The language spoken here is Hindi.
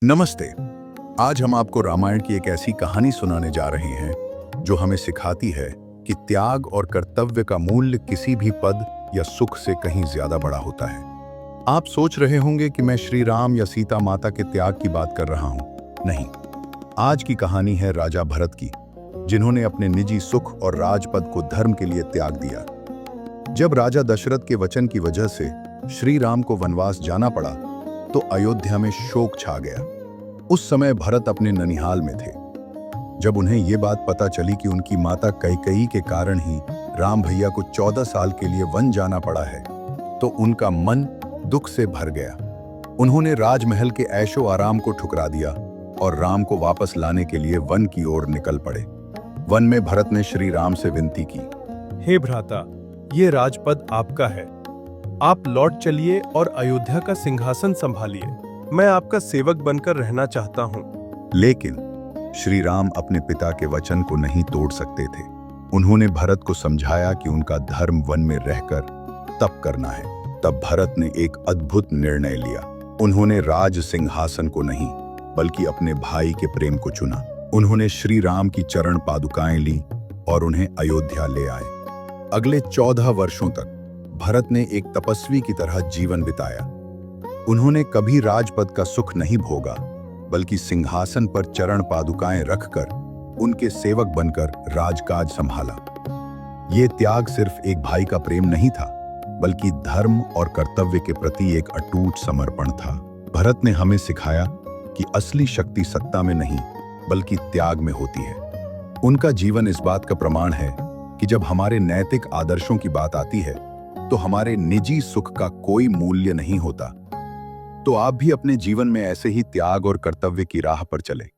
नमस्ते। आज हम आपको रामायण की एक ऐसी कहानी सुनाने जा रहे हैं जो हमें सिखाती है कि त्याग और कर्तव्य का मूल्य किसी भी पद या सुख से कहीं ज्यादा बड़ा होता है। आप सोच रहे होंगे कि मैं श्री राम या सीता माता के त्याग की बात कर रहा हूं। नहीं, आज की कहानी है राजा भरत की, जिन्होंने अपने निजी सुख और राजपद को धर्म के लिए त्याग दिया। जब राजा दशरथ के वचन की वजह से श्री राम को वनवास जाना पड़ा तो अयोध्या में शोक छा गया। उस समय भरत अपने ननिहाल में थे। जब उन्हें यह बात पता चली कि उनकी माता कैकेयी के कारण ही राम भैया को 14 साल के लिए वन जाना पड़ा है, तो उनका मन दुख से भर गया। उन्होंने राजमहल के ऐशो आराम को ठुकरा दिया और राम को वापस लाने के लिए वन की ओर निकल पड़े। वन में भरत ने श्री राम से विनती की, हे भ्राता, ये राजपद आपका है। आप लौट चलिए और अयोध्या का सिंहासन संभालिए। मैं आपका सेवक बनकर रहना चाहता हूँ। लेकिन श्री राम अपने पिता के वचन को नहीं तोड़ सकते थे। उन्होंने भरत को समझाया कि उनका धर्म वन में रहकर तप करना है। तब भरत ने एक अद्भुत निर्णय लिया। उन्होंने राज सिंहासन को नहीं बल्कि अपने भाई के प्रेम को चुना। उन्होंने श्री राम की चरण पादुकाएं ली और उन्हें अयोध्या ले आए। अगले 14 वर्षों तक भरत ने एक तपस्वी की तरह जीवन बिताया। उन्होंने कभी राजपद का सुख नहीं भोगा, बल्कि सिंहासन पर चरण पादुकाएं रखकर उनके सेवक बनकर राजकाज संभाला। ये त्याग सिर्फ एक भाई का प्रेम नहीं था, बल्कि धर्म और कर्तव्य के प्रति एक अटूट समर्पण था। भरत ने हमें सिखाया कि असली शक्ति सत्ता में नहीं, बल्कि त्याग में होती है। उनका जीवन इस बात का प्रमाण है कि जब हमारे नैतिक आदर्शों की बात आती है तो हमारे निजी सुख का कोई मूल्य नहीं होता। तो आप भी अपने जीवन में ऐसे ही त्याग और कर्तव्य की राह पर चलें।